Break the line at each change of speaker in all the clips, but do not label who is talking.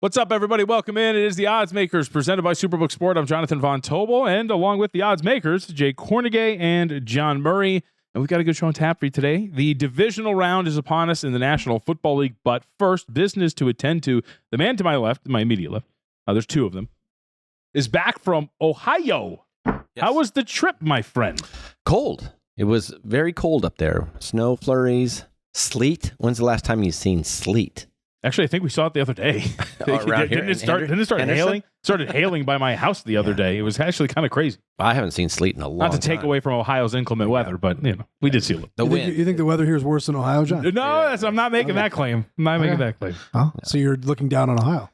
What's up, everybody? Welcome in. It is the Oddsmakers presented by Superbook Sport. I'm Jonathan Von Tobel, and along with the Oddsmakers, Jay Kornegay and John Murray. And we've got a good show on tap for you today. The divisional round is upon us in the National Football League, but first, business to attend to. The man to my left, my immediate left, there's two of them, is back from Ohio. Yes. How was the trip, my friend?
Cold. It was very cold up there. Snow flurries, sleet. When's the last time you've seen sleet?
Actually, I think we saw it the other day. Didn't it start hailing? Started hailing by my house the other day. It was actually kind of crazy.
I haven't seen sleet in a long time.
Not to take away from Ohio's inclement weather, but we did see a little.
The wind. You think the weather here is worse than Ohio, John?
No, I'm not making that claim. I'm not making that claim.
Oh, so you're looking down on Ohio.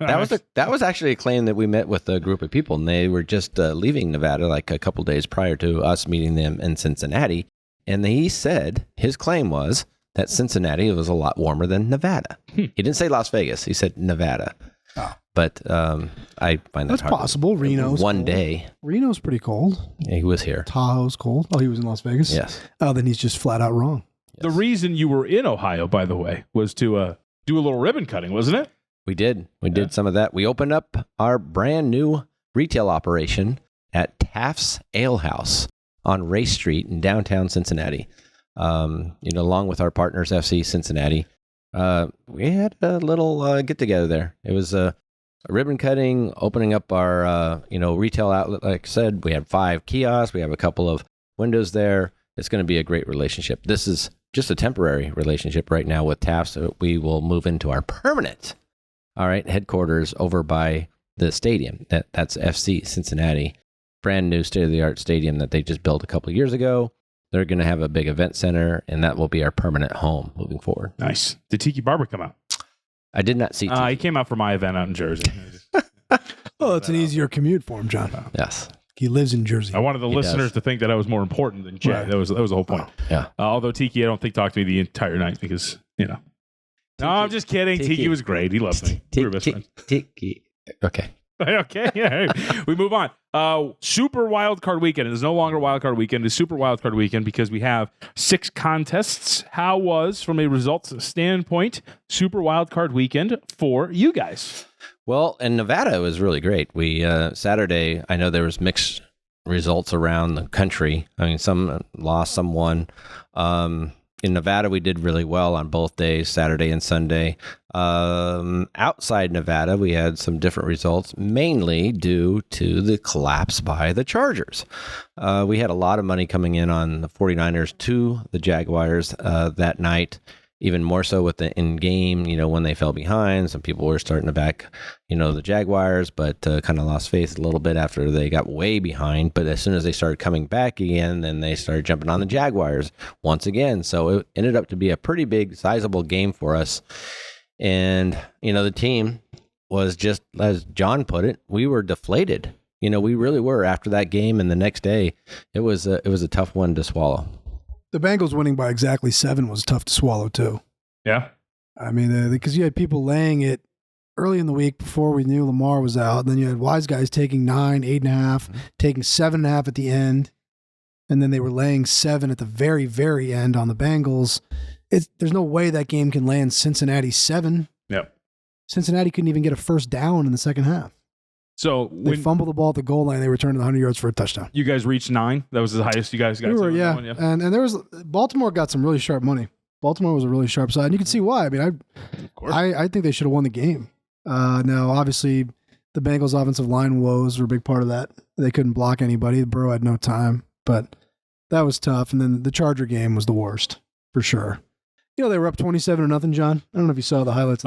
That was actually a claim that we met with a group of people, and they were just leaving Nevada like a couple days prior to us meeting them in Cincinnati. And he said his claim was that Cincinnati was a lot warmer than Nevada. He didn't say Las Vegas. He said Nevada. Oh. But I find that
that's possible. Reno's
one
cold.
day.
Reno's pretty cold.
Yeah, he was here.
Tahoe's cold. Oh, he was in Las Vegas?
Yes.
Oh, then he's just flat out wrong.
Yes. The reason you were in Ohio, by the way, was to do a little ribbon cutting, wasn't it?
We did. We did some of that. We opened up our brand new retail operation at Taft's Ale House on Race Street in downtown Cincinnati. Along with our partners, FC Cincinnati, we had a little get together there. It was a ribbon cutting, opening up our retail outlet. Like I said, we had 5 kiosks. We have a couple of windows there. It's going to be a great relationship. This is just a temporary relationship right now with Taft. So we will move into our permanent, headquarters over by the stadium. That's FC Cincinnati, brand new state of the art stadium that they just built a couple of years ago. They're going to have a big event center, and that will be our permanent home moving forward.
Nice. Did Tiki Barber come out?
I did not see Tiki.
He came out for my event out in Jersey.
Well, it's an easier commute for him, John.
Yes.
He lives in Jersey.
I wanted the listeners to think that I was more important than Jay. Right. That was the whole point.
Yeah.
Although Tiki, I don't think, talked to me the entire night because, No, I'm just kidding. Tiki was great. He loved me. We were best friends.
Tiki. Okay.
Okay, yeah. We move on. Super Wild Card Weekend. It is no longer Wild Card Weekend. It's Super Wild Card Weekend because we have 6 contests. How was, from a results standpoint, Super Wild Card Weekend for you guys?
Well, in Nevada, it was really great. We Saturday, I know there was mixed results around the country. I mean, some lost, some won. In Nevada, we did really well on both days, Saturday and Sunday. Outside Nevada, we had some different results, mainly due to the collapse by the Chargers. We had a lot of money coming in on the 49ers to the Jaguars that night, even more so with the in-game, when they fell behind. Some people were starting to back, the Jaguars, but kind of lost faith a little bit after they got way behind. But as soon as they started coming back again, then they started jumping on the Jaguars once again. So it ended up to be a pretty big, sizable game for us. And, the team was just, as John put it, we were deflated. We really were after that game. And the next day, it was a tough one to swallow.
The Bengals winning by exactly 7 was tough to swallow, too.
Yeah.
I mean, because you had people laying it early in the week before we knew Lamar was out. And then you had wise guys taking 9, 8.5, taking 7.5 at the end. And then they were laying 7 at the very, very end on the Bengals. There's no way that game can land Cincinnati 7.
Yep.
Cincinnati couldn't even get a first down in the second half.
So
they fumbled the ball at the goal line. They returned it 100 yards for a touchdown.
You guys reached 9. That was the highest you guys got.
We were, yeah. And there was Baltimore got some really sharp money. Baltimore was a really sharp side, and you can see why. I mean, I think they should have won the game. Now, obviously, the Bengals' offensive line woes were a big part of that. They couldn't block anybody. Burrow had no time, but that was tough. And then the Charger game was the worst for sure. They were up 27-0, John. I don't know if you saw the highlights.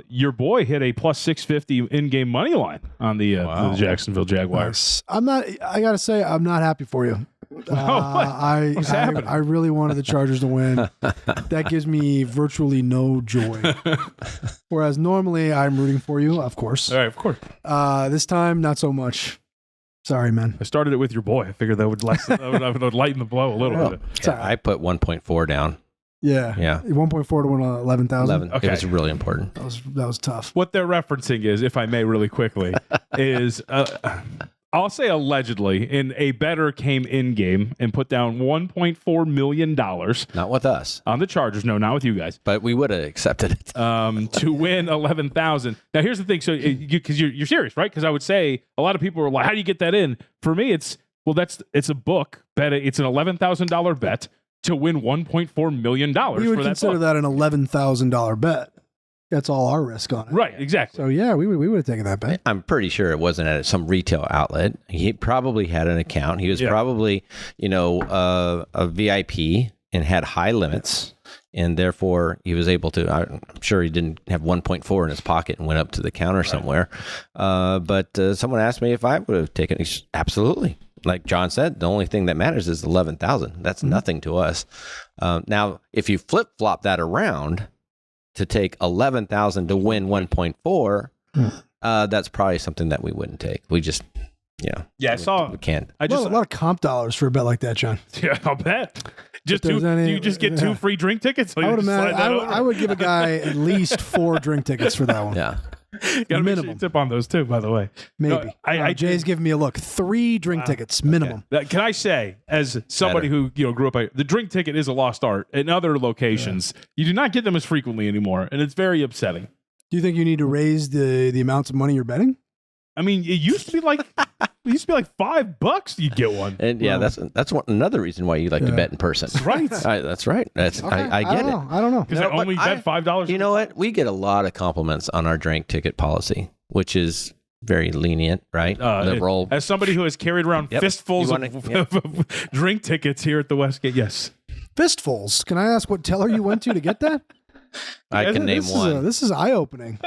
Your boy hit a plus 650 in-game money line on the Jacksonville Jaguars.
I got to say, I'm not happy for you. I really wanted the Chargers to win. That gives me virtually no joy. Whereas normally I'm rooting for you, of course.
All right, of course.
This time, not so much. Sorry, man.
I started it with your boy. I figured that would lighten the blow a little bit.
Yeah, I put 1.4 down.
Yeah. 1.4 to win 11,000.
11. Okay. It was really important.
That was tough.
What they're referencing is, if I may really quickly, is I'll say allegedly, and a bettor came in game and put down $1.4 million
Not with us,
on the Chargers. No, not with you guys.
but we would have accepted it.
To win 11,000. Now, here's the thing. So, because you're serious, right? Because I would say a lot of people are like, "How do you get that in?" For me, it's a book bet. It's an $11,000 bet to win $1.4 million
We would
for that
consider
book.
that an $11,000 bet. That's all our risk on it.
Right, exactly.
So yeah, we would have taken that bet.
I'm pretty sure it wasn't at some retail outlet. He probably had an account. He was probably, a VIP and had high limits, and therefore he was able to. I'm sure he didn't have 1.4 in his pocket and went up to the counter somewhere. But someone asked me if I would have taken it. Absolutely. Like John said, the only thing that matters is 11,000. That's nothing to us. Now, if you flip flop that around to take 11,000 to win 1.4, that's probably something that we wouldn't take. We just,
I saw.
we can't.
I
A lot of comp dollars for a bet like that, John.
Yeah, I'll bet. Just
If there's
do
any-
you just get 2 free drink tickets? So
I
you
would
just slide
imagine.
that over?
I would give a guy at least 4 drink tickets for that one.
Yeah.
Gotta make sure you
minimum.
tip on those too, by the way.
Maybe.
No,
Jay's giving me a look. 3 drink tickets minimum.
Can I say, as somebody who grew up, the drink ticket is a lost art. In other locations, you do not get them as frequently anymore, and it's very upsetting.
Do you think you need to raise the amounts of money you're betting?
I mean, it used to be like $5 you'd get one.
And that's another reason why you like to bet in person.
Right.
That's right. That's I get it.
I don't know.
Because I only bet $5.
You know what? We get a lot of compliments on our drink ticket policy, which is very lenient, right? Liberal.
As somebody who has carried around fistfuls of drink tickets here at the Westgate, yes.
Fistfuls. Can I ask what teller you went to get that?
I can name one.
This is eye-opening.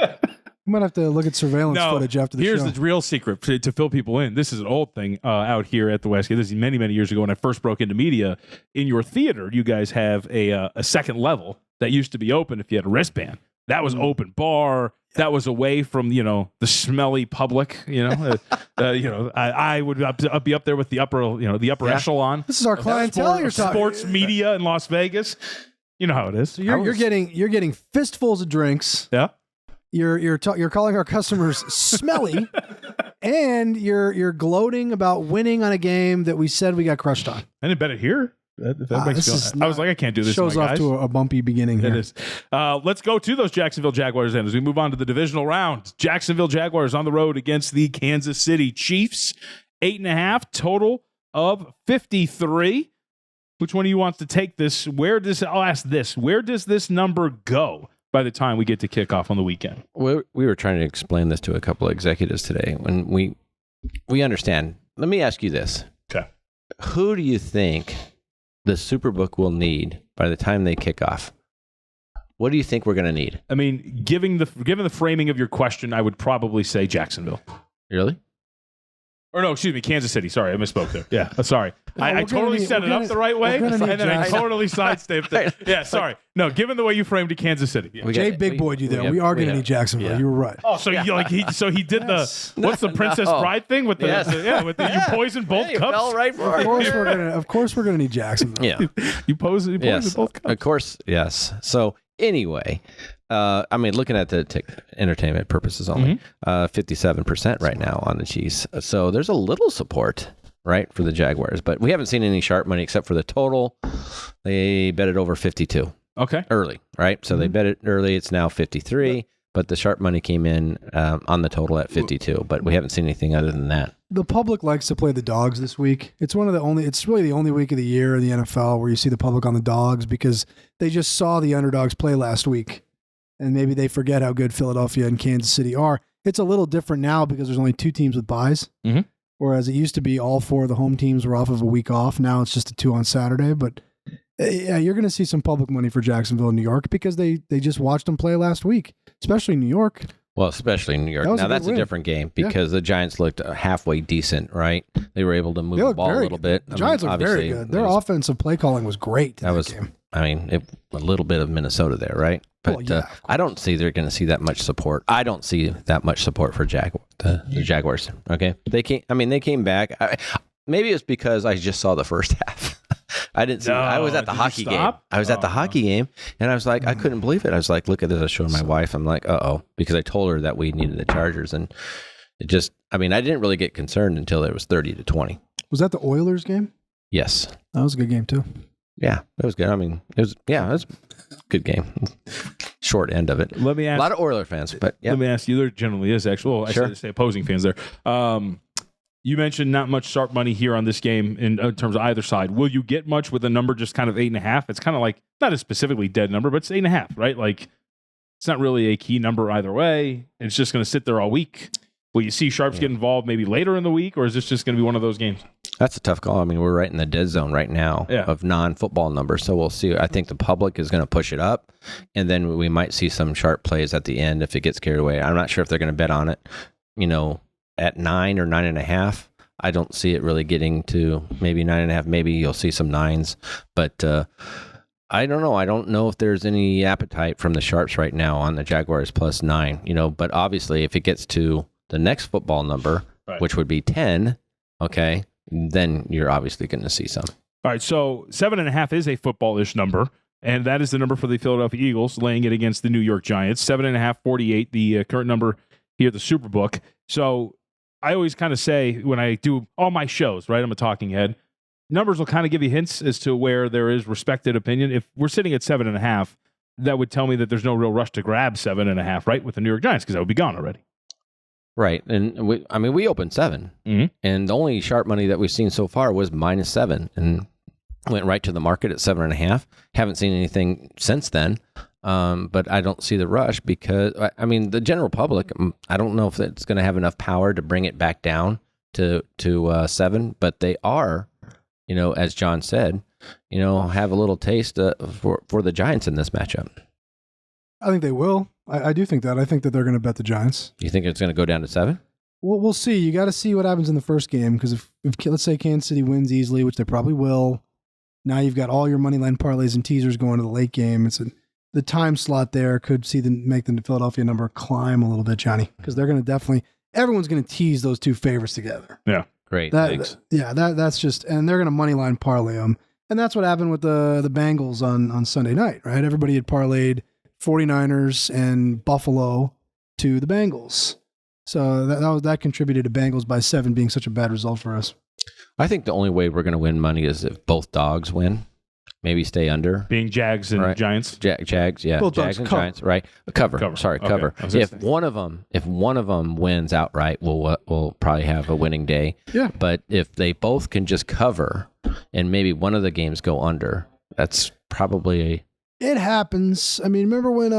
We might have to look at surveillance footage after the show.
Here's the real secret to fill people in. This is an old thing out here at the Westgate. This is many, many years ago when I first broke into media. In your theater, you guys have a second level that used to be open if you had a wristband. That was open bar. That was away from the smelly public. I would be up there with the upper echelon.
This is our clientele you're talking.
Sports media in Las Vegas. You know how it is.
So you're getting fistfuls of drinks.
Yeah.
You're calling our customers smelly, and you're gloating about winning on a game that we said we got crushed on.
I didn't bet it here. That makes me feel, I was like, I can't do this.
Shows
my
off
guys.
to a bumpy beginning here.
It is. Let's go to those Jacksonville Jaguars then as we move on to the divisional round. Jacksonville Jaguars on the road against the Kansas City Chiefs. 8.5 total of 53. Which one of you wants to take this? I'll ask this. Where does this number go by the time we get to kickoff on the weekend?
We were trying to explain this to a couple of executives today. When we understand. Let me ask you this.
Okay.
Who do you think the Superbook will need by the time they kick off? What do you think we're going to need?
I mean, given the framing of your question, I would probably say Jacksonville.
Really?
Or no, excuse me, Kansas City. Sorry, I misspoke there. Yeah, sorry. I totally set it up the right way, and then I totally sidestepped it. Yeah, sorry. No, given the way you framed it, Kansas City. Yeah.
Jay big boyed you there. We are going to need Jacksonville. You were right.
Oh, so he did the what's the Princess Bride thing with the with the you poison both cups.
Fell right for
Of course we're gonna need Jacksonville.
Yeah.
you poison both cups.
Of course, yes. So anyway, I mean, looking at the entertainment purposes only, 57% right now on the Chiefs. So there's a little support, right, for the Jaguars, but we haven't seen any sharp money except for the total. They bet it over 52.
Okay.
Early, right? So they bet it early. It's now 53, but the sharp money came in on the total at 52, but we haven't seen anything other than that.
The public likes to play the dogs this week. It's really the only week of the year in the NFL where you see the public on the dogs because they just saw the underdogs play last week. And maybe they forget how good Philadelphia and Kansas City are. It's a little different now because there's only 2 teams with byes.
Mm-hmm.
Whereas it used to be all 4 of the home teams were off of a week off. Now it's just a 2 on Saturday. But yeah, you're going to see some public money for Jacksonville and New York because they just watched them play last week, especially New York.
Well, especially in New York. Now, that's a different game because the Giants looked halfway decent, right? They were able to move the ball a little bit.
The Giants looked very good. Their offensive play calling was great in that game.
I mean, a little bit of Minnesota there, right? But I don't see they're going to see that much support. I don't see that much support for the Jaguars. Okay, they came back. Maybe it's because I just saw the first half. I didn't see. I was at the hockey game. I was at the hockey game, and I was like, I couldn't believe it. I was like, look at this. I was showing my wife. I'm like, because I told her that we needed the Chargers, and I didn't really get concerned until it was 30-20.
Was that the Oilers game?
Yes.
That was a good game too.
Yeah, it was good. it was a good game. Short end of it.
Let me ask,
a lot of Oiler fans, but yeah.
Let me ask you, there generally is actually, well, I
Sure.
should say opposing fans there. You mentioned not much sharp money here on this game in terms of either side. Will you get much with a number just kind of 8.5? It's kind of like, not a specifically dead number, but it's 8.5, right? Like, it's not really a key number either way. It's just going to sit there all week. Will you see sharps get involved maybe later in the week, or is this just going to be one of those games?
That's a tough call. We're right in the dead zone right now of non-football numbers, so we'll see. I think the public is going to push it up, and then we might see some sharp plays at the end if it gets carried away. I'm not sure if they're going to bet on it, at 9 or 9.5. I don't see it really getting to maybe 9.5. Maybe you'll see some 9s, but I don't know. I don't know if there's any appetite from the sharps right now on the Jaguars plus 9. But obviously, if it gets to the next football number, which would be 10, okay, then you're obviously going to see some.
All right, so 7.5 is a football-ish number, and that is the number for the Philadelphia Eagles, laying it against the New York Giants. 7.5, 48, the current number here at the Superbook. So I always kind of say when I do all my shows, right, I'm a talking head, numbers will kind of give you hints as to where there is respected opinion. If we're sitting at 7.5, that would tell me that there's no real rush to grab 7.5, right, with the New York Giants, because that would be gone already.
Right. And we opened 7, and the only sharp money that we've seen so far was -7, and went right to the market at 7.5. Haven't seen anything since then. But I don't see the rush because the general public, I don't know if it's going to have enough power to bring it back down to 7, but they are, as John said, have a little taste for the Giants in this matchup.
I think they will. I do think that. I think that they're going to bet the Giants.
You think it's going to go down to 7?
We'll see. You got to see what happens in the first game, because if let's say Kansas City wins easily, which they probably will, now you've got all your money line parlays and teasers going to the late game. The time slot there could make the Philadelphia number climb a little bit, Johnny, because they're going to everyone's going to tease those two favorites together.
Yeah, great. Thanks.
That's just, and they're going to money line parlay them, and that's what happened with the Bengals on Sunday night, right? Everybody had parlayed 49ers and Buffalo to the Bengals. So that contributed to Bengals by 7 being such a bad result for us.
I think the only way we're going to win money is if both dogs win. Maybe stay under.
Being Jags and Giants?
Jags, yeah.
Both
Jags and
cover.
Giants, right. Cover. Sorry,
Okay.
cover. If one of them wins outright, we'll probably have a winning day.
Yeah.
But if they both can just cover and maybe one of the games go under, that's probably
It happens. Remember when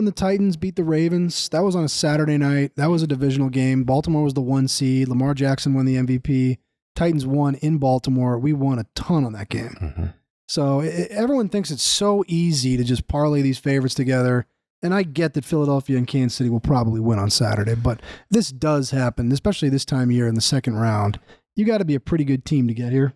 the Titans beat the Ravens? That was on a Saturday night. That was a divisional game. Baltimore was the 1 seed. Lamar Jackson won the MVP. Titans won in Baltimore. We won a ton on that game.
Mm-hmm.
So everyone thinks it's so easy to just parlay these favorites together. And I get that Philadelphia and Kansas City will probably win on Saturday, but this does happen, especially this time of year in the second round. You got to be a pretty good team to get here.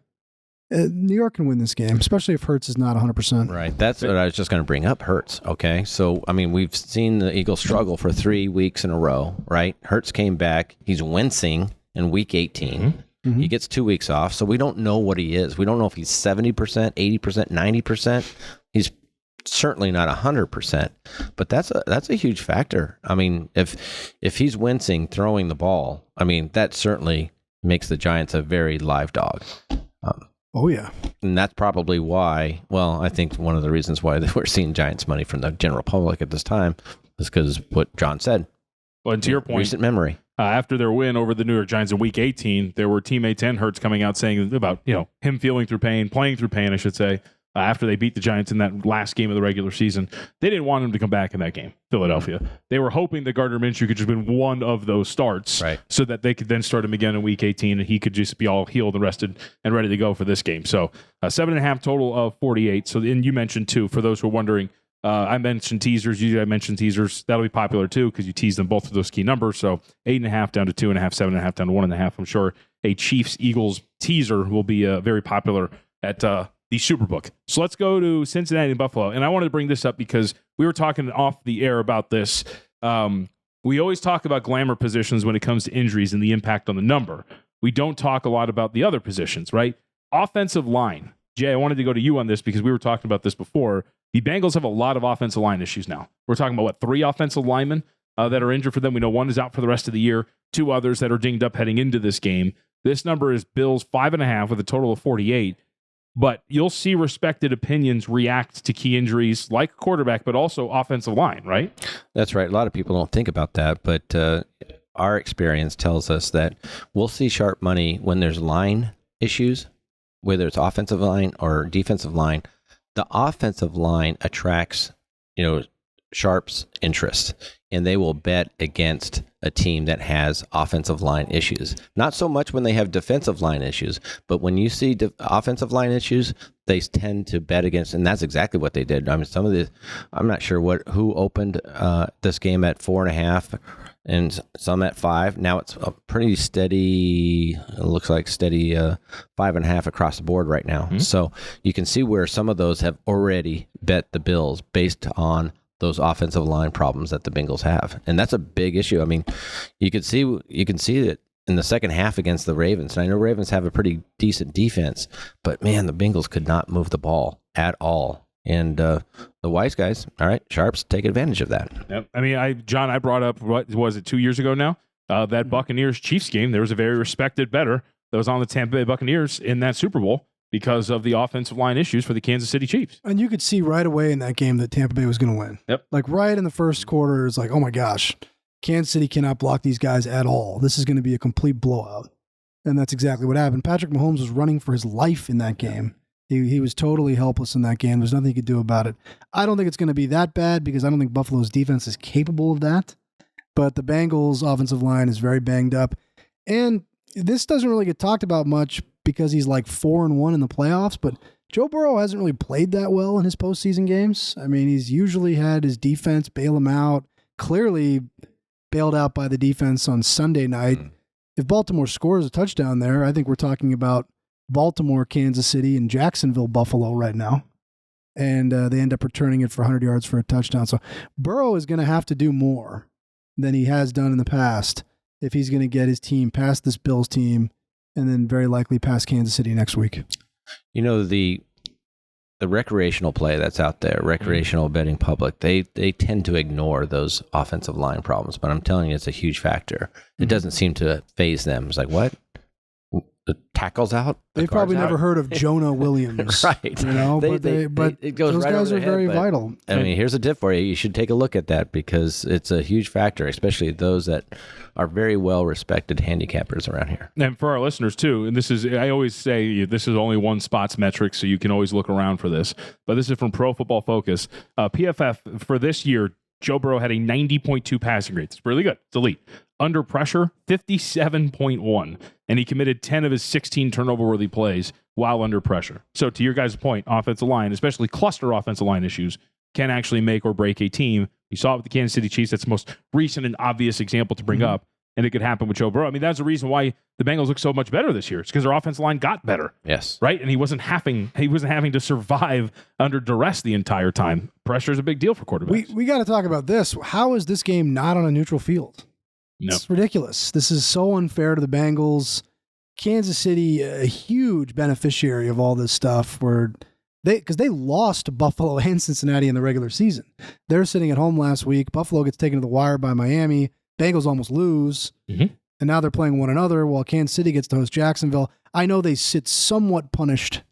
New York can win this game, especially if Hurts is not 100%.
right. That's what I was just going to bring up, Hurts. Okay. So, we've seen the Eagles struggle for 3 weeks in a row, right? Hurts came back. He's wincing in week 18.
Mm-hmm.
He gets 2 weeks off, so we don't know what he is. We don't know if he's 70%, 80%, 90%. He's certainly not 100%, but that's a huge factor. If he's wincing throwing the ball, that certainly makes the Giants a very live dog.
Oh, yeah.
And that's probably why, I think one of the reasons why we're seeing Giants money from the general public at this time is because what John said.
Well, and to your point,
recent memory.
After their win over the New York Giants in Week 18, there were teammates and Hurts coming out saying about him playing through pain, I should say. After they beat the Giants in that last game of the regular season, they didn't want him to come back in that game. Philadelphia, they were hoping that Gardner Minshew could just win one of those starts,
right,
so that they could then start him again in Week 18, and he could just be all healed and rested and ready to go for this game. So 7.5 total of 48. So then you mentioned too, for those who are wondering. I mentioned teasers. I mentioned teasers. That'll be popular too because you tease them both of those key numbers. So 8.5 down to 2.5, 7.5 down to 1.5. I'm sure a Chiefs-Eagles teaser will be very popular at the Superbook. So let's go to Cincinnati and Buffalo. And I wanted to bring this up because we were talking off the air about this. We always talk about glamour positions when it comes to injuries and the impact on the number. We don't talk a lot about the other positions, right? Offensive line. Jay, I wanted to go to you on this because we were talking about this before. The Bengals have a lot of offensive line issues now. We're talking about, 3 offensive linemen? that are injured for them. We know one is out for the rest of the year. 2 others that are dinged up heading into this game. This number is Bills 5.5 with a total of 48. But you'll see respected opinions react to key injuries like quarterback, but also offensive line, right?
That's right. A lot of people don't think about that, but our experience tells us that we'll see sharp money when there's line issues, whether it's offensive line or defensive line. The offensive line attracts, sharps' interest, and they will bet against a team that has offensive line issues. Not so much when they have defensive line issues, but when you see offensive line issues, they tend to bet against, and that's exactly what they did. I mean, I'm not sure who opened this game at 4.5 and some at 5. Now it's a pretty steady, it looks like steady 5.5 across the board right now. Mm-hmm. So you can see where some of those have already bet the Bills based on those offensive line problems that the Bengals have. And that's a big issue. I mean, you can see it in the second half against the Ravens. And I know Ravens have a pretty decent defense, but man, the Bengals could not move the ball at all. And the wise guys, all right, sharps, take advantage of that.
Yep. I mean, John, I brought up, what was it, 2 years ago now? That Buccaneers-Chiefs game, there was a very respected bettor that was on the Tampa Bay Buccaneers in that Super Bowl because of the offensive line issues for the Kansas City Chiefs.
And you could see right away in that game that Tampa Bay was going to win.
Yep.
Like right in the first quarter, it's like, oh my gosh, Kansas City cannot block these guys at all. This is going to be a complete blowout. And that's exactly what happened. Patrick Mahomes was running for his life in that game. He was totally helpless in that game. There's nothing he could do about it. I don't think it's going to be that bad because I don't think Buffalo's defense is capable of that. But the Bengals' offensive line is very banged up. And this doesn't really get talked about much because he's like 4-1 in the playoffs, but Joe Burrow hasn't really played that well in his postseason games. I mean, he's usually had his defense bail him out, clearly bailed out by the defense on Sunday night. If Baltimore scores a touchdown there, I think we're talking about Baltimore, Kansas City, and Jacksonville, Buffalo right now. And they end up returning it for 100 yards for a touchdown. So Burrow is going to have to do more than he has done in the past if he's going to get his team past this Bills team and then very likely past Kansas City next week.
The recreational play that's out there, recreational betting public, they tend to ignore those offensive line problems. But I'm telling you, it's a huge factor. It doesn't seem to faze them. It's like, what? The tackle's out?
They've probably never heard of Jonah Williams.
Right.
But
it goes
those
right
guys
over
are
the
very
head,
vital.
I mean, here's a tip for you. You should take a look at that because it's a huge factor, especially those that are very well-respected handicappers around here.
And for our listeners, too, and I always say this is only one spots metric, so you can always look around for this. But this is from Pro Football Focus. PFF, for this year, Joe Burrow had a 90.2 passing rate. It's really good. It's elite. Under pressure, 57.1. And he committed 10 of his 16 turnover-worthy plays while under pressure. So to your guys' point, offensive line, especially cluster offensive line issues, can actually make or break a team. You saw it with the Kansas City Chiefs. That's the most recent and obvious example to bring up. And it could happen with Joe Burrow. I mean, that's the reason why the Bengals look so much better this year. It's because their offensive line got better.
Yes.
Right? And he wasn't having to survive under duress the entire time. Pressure is a big deal for quarterbacks.
We got to talk about this. How is this game not on a neutral field?
No.
It's ridiculous. This is so unfair to the Bengals. Kansas City, a huge beneficiary of all this stuff, because they lost to Buffalo and Cincinnati in the regular season. They're sitting at home last week. Buffalo gets taken to the wire by Miami. Bengals almost lose. And now they're playing one another while Kansas City gets to host Jacksonville. I know they sit somewhat punished.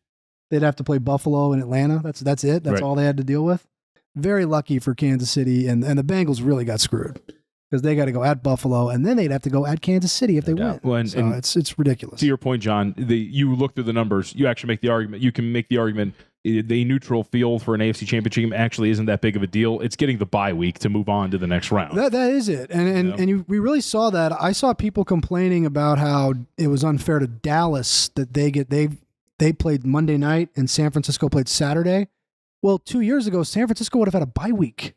They'd have to play Buffalo and Atlanta. That's it. That's all they had to deal with. Very lucky for Kansas City, and the Bengals really got screwed. Because they got to go at Buffalo, and then they'd have to go at Kansas City if they win.
Well,
so it's ridiculous.
To your point, John, you look through the numbers. You actually make the argument. You can make the argument the neutral field for an AFC Championship game actually isn't that big of a deal. It's getting the bye week to move on to the next round.
That is it, we really saw that. I saw people complaining about how it was unfair to Dallas that they played Monday night and San Francisco played Saturday. Well, 2 years ago, San Francisco would have had a bye week,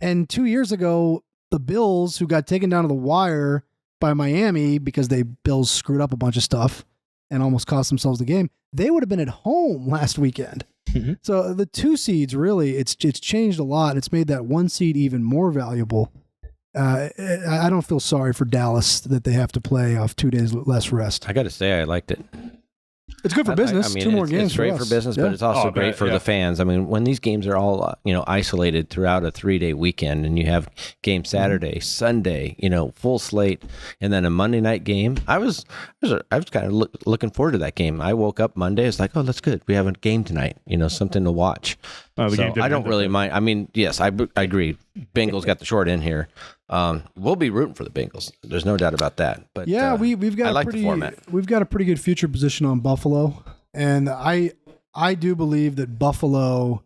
and 2 years ago, the Bills, who got taken down to the wire by Miami because Bills screwed up a bunch of stuff and almost cost themselves the game, they would have been at home last weekend. So the 2 seeds, really, it's changed a lot. It's made that 1 seed even more valuable. I don't feel sorry for Dallas that they have to play off 2 days less rest.
I got to say, I liked it.
It's good for business.
I mean,
2 more
it's
games
great
for
for business, but it's also great for the fans. I mean, when these games are all isolated throughout a 3-day weekend, and you have game Saturday, Sunday, full slate, and then a Monday night game. I was kind of looking forward to that game. I woke up Monday, it's like, oh, that's good. We have a game tonight. Something to watch. So I don't really mind. I mean, yes, I agree. Bengals got the short end here. We'll be rooting for the Bengals. There's no doubt about that. But
yeah, we've got
the format.
We've got a pretty good future position on Buffalo, and I do believe that Buffalo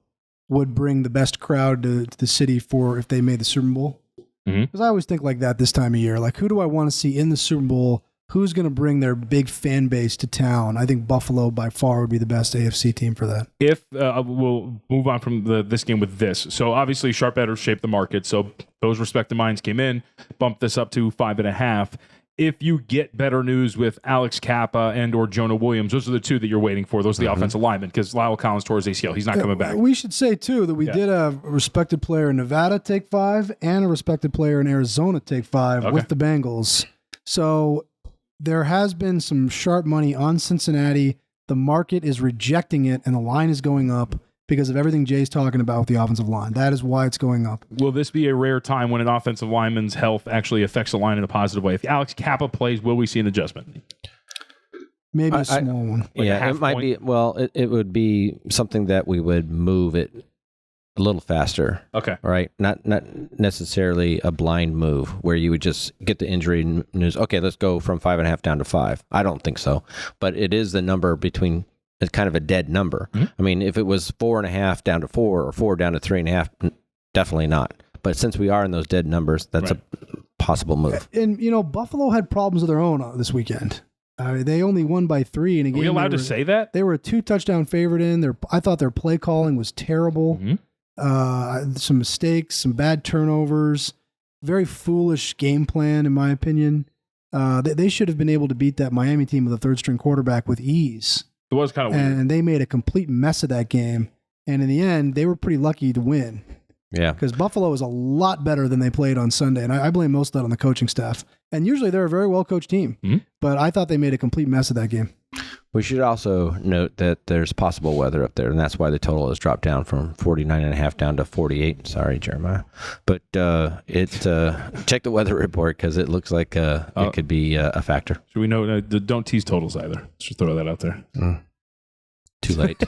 would bring the best crowd to the city for if they made the Super Bowl. Because I always think like that this time of year. Like, who do I want to see in the Super Bowl? Who's going to bring their big fan base to town? I think Buffalo by far would be the best AFC team for that.
If we'll move on from this game with this. So obviously sharp bettors shape the market. So those respective minds came in, bumped this up to 5.5. If you get better news with Alex Kappa and or Jonah Williams, those are the two that you're waiting for. Those are the offensive linemen, because Lyle Collins tore his ACL. He's not coming back.
We should say, too, that we did a respected player in Nevada take 5 and a respected player in Arizona take 5 with the Bengals. So there has been some sharp money on Cincinnati. The market is rejecting it, and the line is going up because of everything Jay's talking about with the offensive line. That is why it's going up.
Will this be a rare time when an offensive lineman's health actually affects the line in a positive way? If Alex Kappa plays, will we see an adjustment?
Maybe a small one.
Like
it might be. Well, it would be something that we would move it a little faster.
Okay.
Right? Not necessarily a blind move where you would just get the injury news. Okay, let's go from 5.5 down to 5. I don't think so. But it is the number between. It's kind of a dead number. I mean, if it was 4.5 down to 4 or 4 down to 3.5, definitely not. But since we are in those dead numbers, that's a possible move.
And Buffalo had problems of their own this weekend. They only won by 3 in a game.
Are we allowed to say that?
They were a 2-touchdown favorite in. I thought their play calling was terrible. Some mistakes, some bad turnovers, very foolish game plan, in my opinion. They should have been able to beat that Miami team with a third-string quarterback with ease.
It was kind of weird.
And they made a complete mess of that game. And in the end, they were pretty lucky to win.
Yeah.
Because Buffalo is a lot better than they played on Sunday. And I blame most of that on the coaching staff. And usually they're a very well-coached team. But I thought they made a complete mess of that game.
We should also note that there's possible weather up there, and that's why the total has dropped down from 49.5 down to 48. Sorry, Jeremiah. But check the weather report, because it looks like it could be a factor.
Should we know? Don't tease totals either. Should throw that out there.
Too late.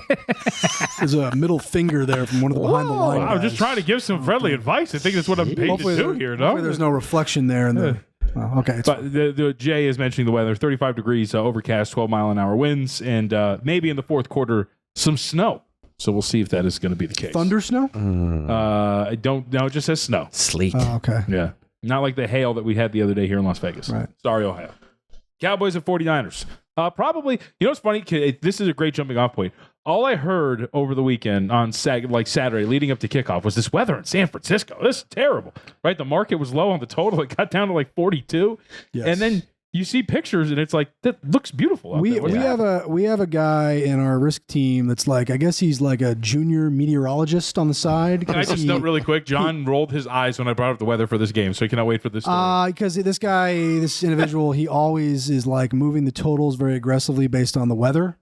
There's a middle finger there from one of the behind the line.
I'm just trying to give some friendly advice. I think that's what I'm paid to do here. No,
there's no reflection there. Okay.
But the Jay is mentioning the weather. 35 degrees, overcast, 12-mile-an-hour winds, and maybe in the fourth quarter some snow. So we'll see if that is going to be the case.
Thunder snow?
I don't know. It just says snow.
Sleet.
Okay.
Yeah. Not like the hail that we had the other day here in Las Vegas.
Right.
Sorry, Ohio. Cowboys and 49ers. Probably, what's funny? This is a great jumping off point. All I heard over the weekend on Saturday leading up to kickoff was this weather in San Francisco. This is terrible, right? The market was low on the total. It got down to like 42. Yes. And then you see pictures and it's like, that looks beautiful out there.
We have a guy in our risk team that's like, I guess he's like a junior meteorologist on the side.
Can I just note really quick? John rolled his eyes when I brought up the weather for this game, so he cannot wait for this story.
Because this individual, he always is like moving the totals very aggressively based on the weather.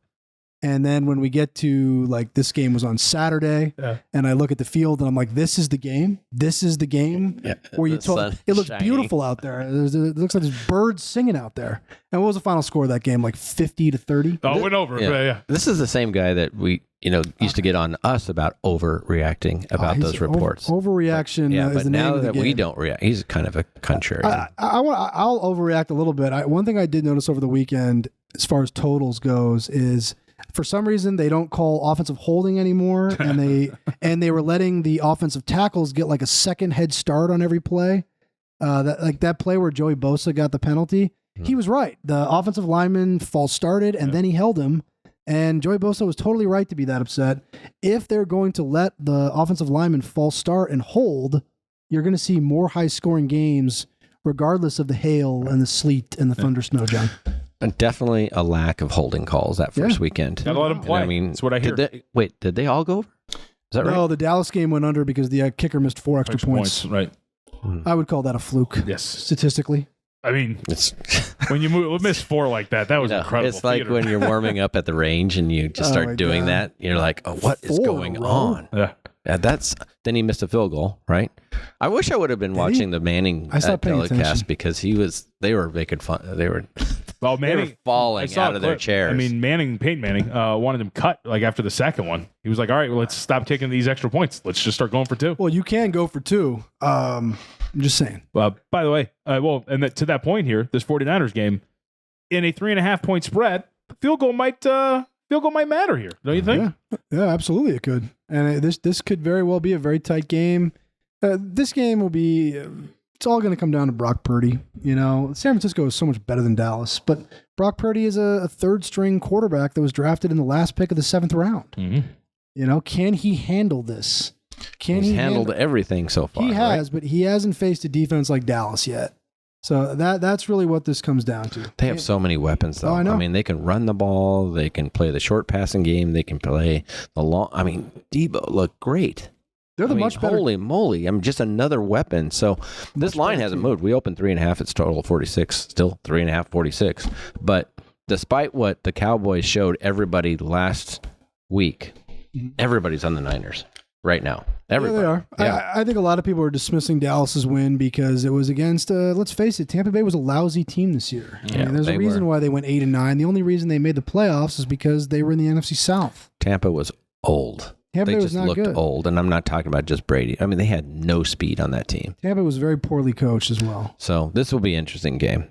And then when we get to like this game was on Saturday, and I look at the field and I'm like, this is the game. This is the game where you told it looks beautiful out there. It looks like there's birds singing out there. And what was the final score of that game? Like 50-30?
Oh, it went over. Yeah.
This is the same guy that we used to get on us about overreacting about those reports.
Overreaction is the name of the game.
But now that we don't react, he's kind of a contrarian.
I'll overreact a little bit. One thing I did notice over the weekend, as far as totals goes, is for some reason they don't call offensive holding anymore, and they were letting the offensive tackles get like a second head start on every play. That play where Joey Bosa got the penalty, he was right. The offensive lineman false started, and then he held him. And Joey Bosa was totally right to be that upset. If they're going to let the offensive lineman false start and hold, you're going to see more high-scoring games, regardless of the hail and the sleet and the thunder snow, John.
And definitely a lack of holding calls that first weekend.
Gotta let them play.
I mean,
that's what I hear.
Did they all go over? Is that right?
No, the Dallas game went under because the kicker missed 4 extra points.
Right.
I would call that a fluke.
Yes.
Statistically.
I mean,
It's
when you miss 4 like that was incredible.
It's like when you're warming up at the range and you just start doing that. You're like, oh, what is
4
going
in a row?
on?
Yeah.
Then he missed a field goal, right? I wish I would have been watching the Manning telecast because they were making fun. They were falling out of their chairs.
I mean, Peyton Manning, wanted him cut like after the second one. He was like, all right, well, let's stop taking these extra points. Let's just start going for 2.
Well, you can go for 2. I'm just saying.
By the way, to that point here, this 49ers game, in a 3.5-point spread, the field goal might matter here, don't you think?
Yeah, absolutely it could. And this could very well be a very tight game. This game will be, it's all going to come down to Brock Purdy. You know, San Francisco is so much better than Dallas, but Brock Purdy is a third-string quarterback that was drafted in the last pick of the 7th round.
Mm-hmm.
You know, can he handle this?
He's handled everything so far.
He has, but he hasn't faced a defense like Dallas yet. So that's really what this comes down to.
They have so many weapons, though.
Oh, I know.
I mean, they can run the ball. They can play the short passing game. They can play the long. I mean, Debo looked great.
They're much better.
Holy moly. I mean, just another weapon. So this line hasn't moved. We opened 3.5. It's total 46. Still 3.5, 46. But despite what the Cowboys showed everybody last week, everybody's on the Niners right now. Everybody.
Yeah, they are.
Yeah.
I think a lot of people are dismissing Dallas's win because it was against, let's face it, Tampa Bay was a lousy team this year.
Yeah,
I mean, there's a reason why they went 8-9. The only reason they made the playoffs is because they were in the NFC South.
Tampa was old.
Tampa
They
was
just
not
looked
good.
old, and I'm not talking about just Brady. I mean, they had no speed on that team.
Tampa was very poorly coached as well.
So this will be an interesting game.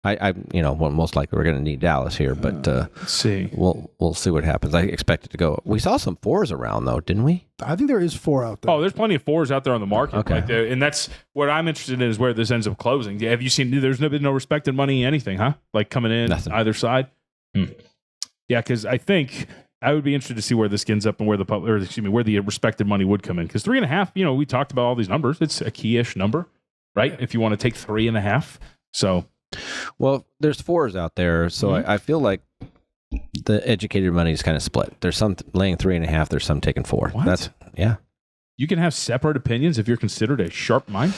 Well, most likely we're going to need Dallas here, but
Let's see.
we'll see what happens. I expect it to go. We saw some 4s around though, didn't we?
I think there is 4 out there.
Oh, there's plenty of 4s out there on the market.
Okay.
And that's what I'm interested in is where this ends up closing. Have you seen? There's been no respected money, anything, huh? Like coming in either side. Yeah, because I think I would be interested to see where this ends up and where the respected money would come in. Because 3.5, we talked about all these numbers. It's a key-ish number, right? If you want to take 3.5, so.
Well, there's 4s out there, so I feel like the educated money is kind of split. There's some laying 3.5. There's some taking 4.
What? You can have separate opinions if you're considered a sharp mind.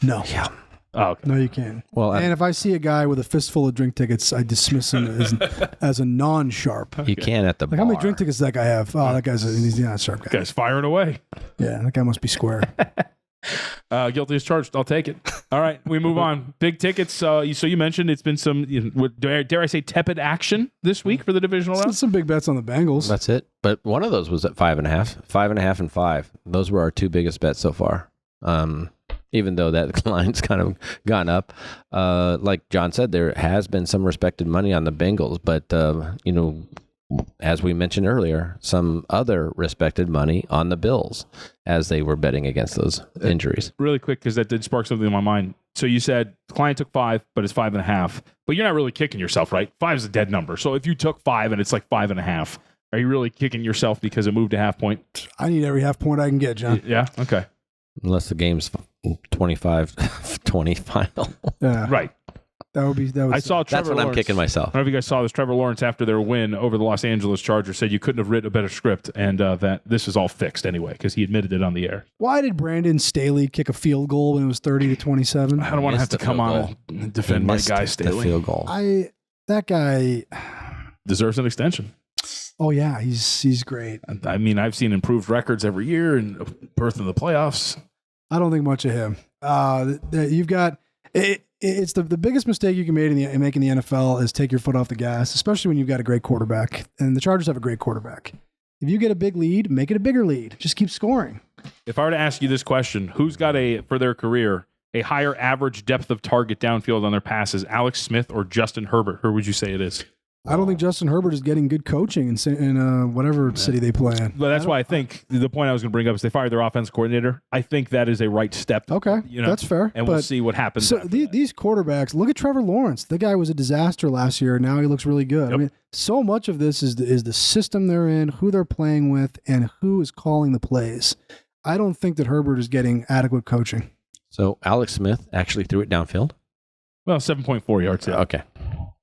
No.
Yeah.
Oh, okay. No, you can.
Well,
and if I see a guy with a fistful of drink tickets, I dismiss him as a non-sharp.
You can at the bar.
How many drink tickets does that guy have? Oh, that he's not a sharp guy.
Guy's firing away.
Yeah, that guy must be square.
Guilty as charged. I'll take it. All right, we move on. Big tickets. So you mentioned it's been some, dare I say, tepid action this week for the divisional round.
Some big bets on the Bengals.
That's it. But one of those was at 5.5, 5.5, and 5. Those were our 2 biggest bets so far. Even though that line's kind of gone up, like John said, there has been some respected money on the Bengals, but as we mentioned earlier, some other respected money on the Bills as they were betting against those injuries.
Really quick, because that did spark something in my mind. So you said the client took 5, but it's 5.5. But you're not really kicking yourself, right? 5 is a dead number. So if you took 5 and it's like 5.5, are you really kicking yourself because it moved a half point?
I need every half point I can get, John.
Yeah. Okay.
Unless the game's 25-20 final.
Yeah.
Right.
That would
I saw Trevor
That's when
Lawrence.
I'm kicking myself.
I don't know if you guys saw this. Trevor Lawrence, after their win over the Los Angeles Chargers, said you couldn't have written a better script and that this is all fixed anyway because he admitted it on the air.
Why did Brandon Staley kick a field goal when it was 30-27?
I don't want to have to come on and defend my guy Staley.
The field goal.
That guy
deserves an extension.
Oh yeah, he's great.
I mean, I've seen improved records every year and berth in the playoffs.
I don't think much of him. You've got it. It's the biggest mistake you can make in the NFL is take your foot off the gas, especially when you've got a great quarterback. And the Chargers have a great quarterback. If you get a big lead, make it a bigger lead. Just keep scoring.
If I were to ask you this question, who's got for their career a higher average depth of target downfield on their passes, Alex Smith or Justin Herbert? Who would you say it is?
I don't think Justin Herbert is getting good coaching in whatever city they play in.
But that's why I think the point I was going to bring up is they fired their offensive coordinator. I think that is a right step.
Okay, that's fair.
And we'll see what happens.
So these quarterbacks, look at Trevor Lawrence. The guy was a disaster last year. Now he looks really good. Yep. I mean, so much of this is the system they're in, who they're playing with, and who is calling the plays. I don't think that Herbert is getting adequate coaching.
So Alex Smith actually threw it downfield?
Well, 7.4 yards. Yeah.
Okay.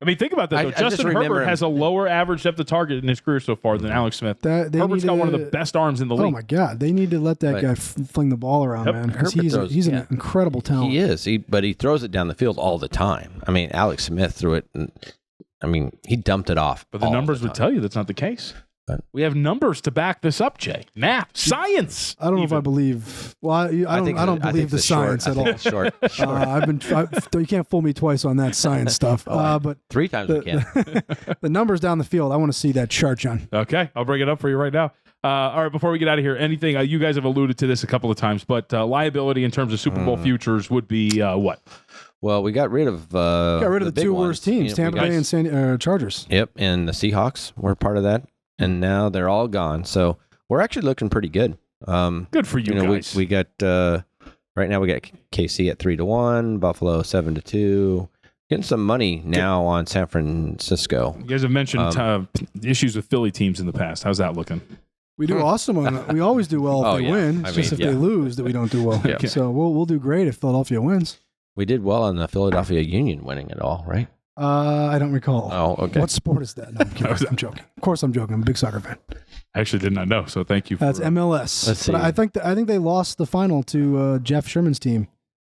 I mean, think about that, though.
I just
Justin
remember
Herbert
him.
has a lower average depth of target in his career so far than Alex Smith. Herbert's got one of the best arms in the league.
Oh, my God. They need to let that guy fling the ball around,
Yep.
man. Because
Herbert
he's an incredible talent.
He is, but he throws it down the field all the time. I mean, Alex Smith threw it, and he dumped it off.
But the numbers would tell you that's not the case. We have numbers to back this up, Jay. Math, science.
I don't know if I believe. Well, I don't believe the science at all.
Short.
You can't fool me twice on that science stuff. But
3 times we can.
The numbers down the field. I want to see that chart, John.
Okay, I'll bring it up for you right now. All right, before we get out of here, anything you guys have alluded to this a couple of times, but liability in terms of Super Bowl futures would be what?
Well, we got rid of
the two worst teams, Tampa Bay and Chargers.
Yep, and the Seahawks were part of that, and now they're all gone. So we're actually looking pretty good.
Good for you guys.
We got right now we got KC at 3-1, Buffalo 7-2. Getting some money now on San Francisco.
You guys have mentioned issues with Philly teams in the past. How's that looking?
We do awesome on it. We always do well if they win. It's just if they lose that we don't do well.
Yeah.
So we'll do great if Philadelphia wins.
We did well on the Philadelphia Union winning it all, right?
I don't recall.
Oh, okay.
What sport is that? No, I'm kidding. I'm joking. Of course, I'm joking. I'm a big soccer fan.
I actually did not know, so thank you.
That's MLS.
Let's see.
But I think they lost the final to Jeff Sherman's team,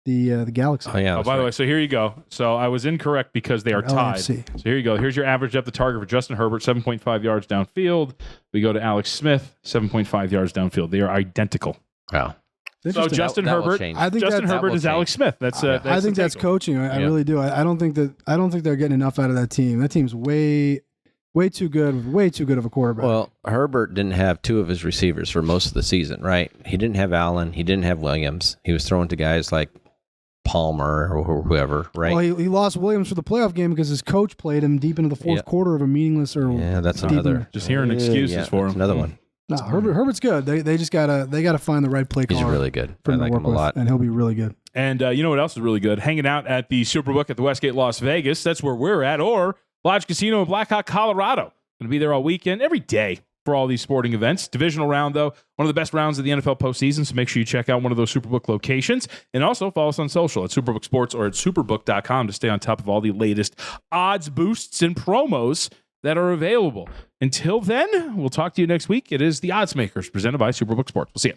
the Galaxy.
Oh yeah.
By the way, so here you go. So I was incorrect because they are tied.
LAFC.
So here you go. Here's your average depth of target for Justin Herbert, 7.5 yards downfield. We go to Alex Smith, 7.5 yards downfield. They are identical.
Wow.
So Justin
That will
Herbert,
change.
I think
Justin
that
Herbert
will
is Alex Smith. That's
I think that's coaching. I really do. I don't think they're getting enough out of that team. That team's way too good. Way too good of a quarterback.
Well, Herbert didn't have 2 of his receivers for most of the season, right? He didn't have Allen. He didn't have Williams. He was throwing to guys like Palmer or whoever, right?
Well, he lost Williams for the playoff game because his coach played him deep into the fourth quarter of a meaningless
that's
deep
another.
in-
Just hearing excuses for him.
Another one.
No, Herbert's good. They just gotta find the right play caller.
He's really good.
For
I
him to
like
work
him a
with,
lot.
and he'll be really good.
And you know what else is really good? Hanging out at the Superbook at the Westgate Las Vegas. That's where we're at. Or Lodge Casino in Blackhawk, Colorado. Going to be there all weekend, every day for all these sporting events. Divisional round, though, one of the best rounds of the NFL postseason, so make sure you check out one of those Superbook locations. And also follow us on social at Superbook Sports or at superbook.com to stay on top of all the latest odds, boosts, and promos that are available. Until then, we'll talk to you next week. It is the Oddsmakers presented by Superbook Sports. We'll see you.